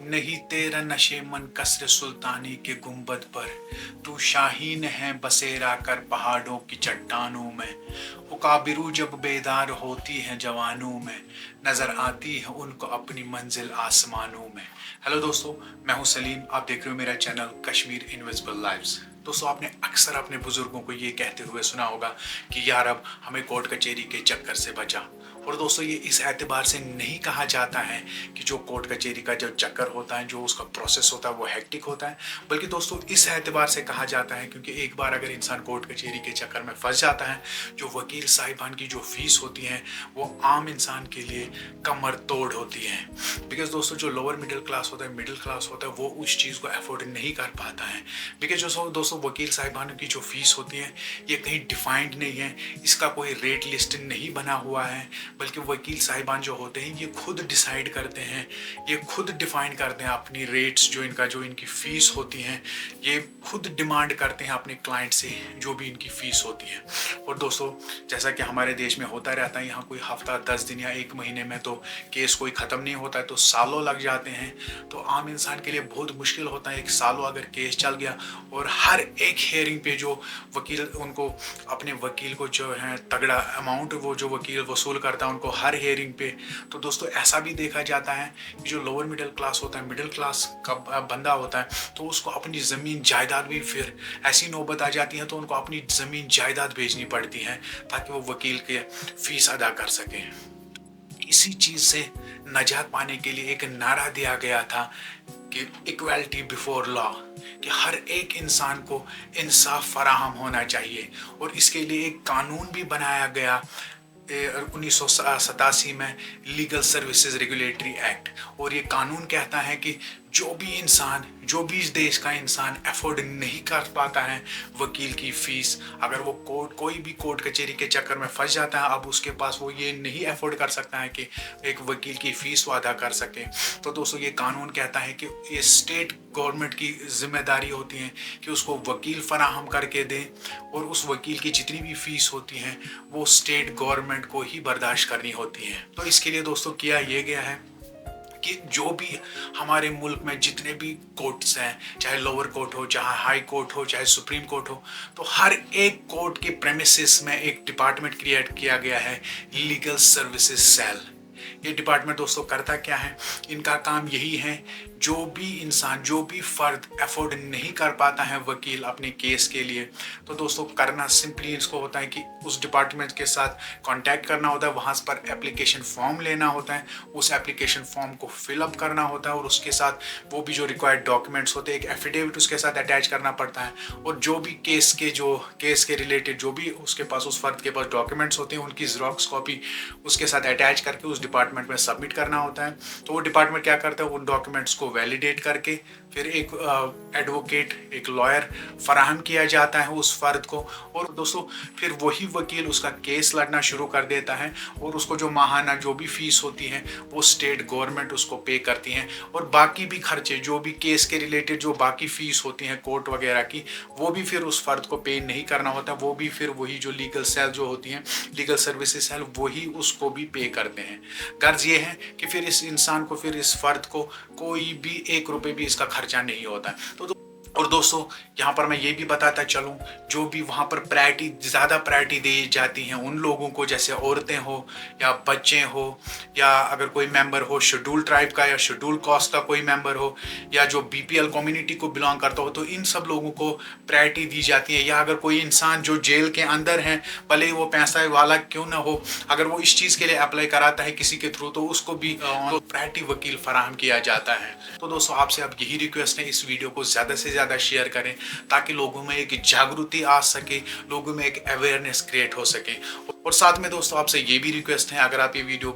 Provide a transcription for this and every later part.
नहीं तेरा नशे मन कसर सुल्तानी के गुंबद पर, तू शाहीन है बसेरा कर पहाड़ों की चट्टानों में। उकाबिरू जब बेदार होती हैं जवानों में, नजर आती है उनको अपनी मंजिल आसमानों में। हेलो दोस्तों, मैं हूं सलीम, आप देख रहे हो मेरा चैनल कश्मीर इनविजिबल लाइव्स। दोस्तों, आपने अक्सर अपने बुजुर्गों को ये कहते हुए सुना होगा कि यार अब हमें कोर्ट कचहरी के चक्कर से बचा। और दोस्तों, ये इस एतबार से नहीं कहा जाता है कि जो कोर्ट कचहरी का जो चक्कर होता है, जो उसका प्रोसेस होता है वो हेक्टिक होता है, बल्कि दोस्तों इस एतबार से कहा जाता है क्योंकि एक बार अगर इंसान कोर्ट कचहरी के चक्कर में फंस जाता है, जो वकील साहिबान की जो फीस होती है वो आम इंसान के लिए कमर तोड़ होती है। बिकॉज दोस्तों, जो लोअर मिडिल क्लास होता है, मिडिल क्लास होता है, वो उस चीज़ को अफोर्ड नहीं कर पाता है। बिकॉज दोस्तों वकील साहिबानों की जो फीस होती है ये कहीं डिफाइंड नहीं है, इसका कोई रेट लिस्ट नहीं बना हुआ है, बल्कि वकील साहिबान जो होते हैं ये खुद डिसाइड करते हैं, ये खुद डिफाइन करते हैं अपनी रेट्स, जो इनकी फ़ीस होती हैं ये खुद डिमांड करते हैं अपने क्लाइंट से जो भी इनकी फ़ीस होती है। और दोस्तों, जैसा कि हमारे देश में होता रहता है, यहाँ कोई हफ्ता 10 दिन या 1 महीने में तो केस कोई ख़त्म नहीं होता है, तो सालों लग जाते हैं। तो आम इंसान के लिए बहुत मुश्किल होता है, एक सालों अगर केस चल गया और हर एक हेयरिंग पे जो वकील उनको अपने वकील को जो है तगड़ा अमाउंट वो जो वकील वसूल करता है उनको हर हेयरिंग पे। तो दोस्तों, ऐसा भी देखा जाता है कि जो लोअर मिडिल क्लास होता है, मिडिल क्लास का बंदा होता है, तो उसको अपनी ज़मीन जायदाद भी फिर ऐसी नौबत आ जाती है तो उनको अपनी ज़मीन जायदाद भेजनी पड़ती है ताकि वो वकील के फीस अदा कर सकें। इसी चीज़ से नजात पाने के लिए एक नारा दिया गया था कि इक्वालिटी बिफोर लॉ, कि हर एक इंसान को इंसाफ फराहम होना चाहिए। और इसके लिए एक कानून भी बनाया गया 1987 में, लीगल सर्विसेज रेगुलेटरी एक्ट। और ये कानून कहता है कि जो भी इस देश का इंसान अफोर्ड नहीं कर पाता है वकील की फ़ीस, अगर वो कोई भी कोर्ट कचहरी के चक्कर में फंस जाता है, अब उसके पास वो ये नहीं अफोर्ड कर सकता है कि एक वकील की फ़ीस वो अदा कर सके। तो दोस्तों, ये कानून कहता है कि ये स्टेट गवर्नमेंट की जिम्मेदारी होती है कि उसको वकील फराहम करके दें, और उस वकील की जितनी भी फ़ीस होती है वो स्टेट गवर्नमेंट को ही बर्दाश्त करनी होती है। तो इसके लिए दोस्तों किया ये गया है कि जो भी हमारे मुल्क में जितने भी कोर्ट्स हैं, चाहे लोअर कोर्ट हो, चाहे हाई कोर्ट हो, चाहे सुप्रीम कोर्ट हो, तो हर एक कोर्ट के प्रेमिसेस में एक डिपार्टमेंट क्रिएट किया गया है, लीगल सर्विसेज सेल। ये डिपार्टमेंट दोस्तों करता क्या है, इनका काम यही है, जो भी इंसान, जो भी फ़र्द अफोर्ड नहीं कर पाता है वकील अपने केस के लिए, तो दोस्तों करना सिंपली इसको होता है कि उस डिपार्टमेंट के साथ कांटेक्ट करना होता है, वहाँ पर एप्लीकेशन फॉर्म लेना होता है, उस एप्लीकेशन फॉर्म को फिलअप करना होता है, और उसके साथ वो भी जो रिक्वायर्ड डॉक्यूमेंट्स होते हैं, एक एफिडेविट उसके साथ अटैच करना पड़ता है। और जो भी केस के रिलेटेड जो भी उसके पास, उस फर्द के पास डॉक्यूमेंट्स होते हैं, उनकी ज़ेरॉक्स कॉपी उसके साथ अटैच करके उस डिपार्टमेंट में सबमिट करना होता है। तो वो डिपार्टमेंट क्या करता है, उन डॉक्यूमेंट्स को वैलिडेट करके फिर एक एडवोकेट, एक लॉयर फराहम किया जाता है उस फर्द को। और दोस्तों फिर वही वकील उसका केस लड़ना शुरू कर देता है, और उसको जो माहाना जो भी फीस होती है वो स्टेट गवर्नमेंट उसको पे करती है। और बाकी भी खर्चे, जो भी केस के रिलेटेड जो बाकी फीस होती हैं कोर्ट वगैरह की, वो भी फिर उस फर्द को पे नहीं करना होता, वो भी फिर वही जो लीगल सेल जो होती हैं, लीगल सर्विसेज सेल, वही उसको भी पे करते हैं। गर्ज ये है कि फिर इस इंसान को, फिर इस फर्द को कोई भी 1 रुपये भी इसका खर्चा नहीं होता है। और दोस्तों, यहाँ पर मैं ये भी बताता चलूँ, जो भी वहाँ पर ज़्यादा प्रायोरिटी दी जाती हैं उन लोगों को, जैसे औरतें हो या बच्चे हो, या अगर कोई मेंबर हो शेड्यूल ट्राइब का या शेड्यूल कास्ट का कोई मेंबर हो, या जो बीपीएल कम्युनिटी को बिलोंग करता हो, तो इन सब लोगों को प्रायोरिटी दी जाती है। या अगर कोई इंसान जो जेल के अंदर है, भले ही वो पैसा वाला क्यों ना हो, अगर वो इस चीज़ के लिए अप्लाई कराता है किसी के थ्रू, तो उसको भी प्रायोरिटी वकील फराहम किया जाता है। तो दोस्तों, आपसे अब यही रिक्वेस्ट है, इस वीडियो को ज़्यादा से ज़्यादा शेयर करें ताकि लोगों में एक जागृति आ सके, लोगों में एक अवेयरनेस क्रिएट हो सके। और साथ में दोस्तों आपसे ये भी रिक्वेस्ट है, अगर आप ये वीडियो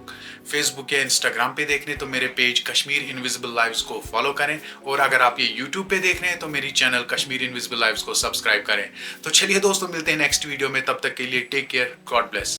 फेसबुक या इंस्टाग्राम पे देख रहे हैं तो मेरे पेज कश्मीर इनविजिबल लाइव्स को फॉलो करें, और अगर आप ये यूट्यूब पे देख रहे हैं तो मेरी चैनल कश्मीर इनविजिबल लाइव्स को सब्सक्राइब करें। तो चलिए दोस्तों, मिलते हैं नेक्स्ट वीडियो में, तब तक के लिए टेक केयर, गॉड ब्लेस।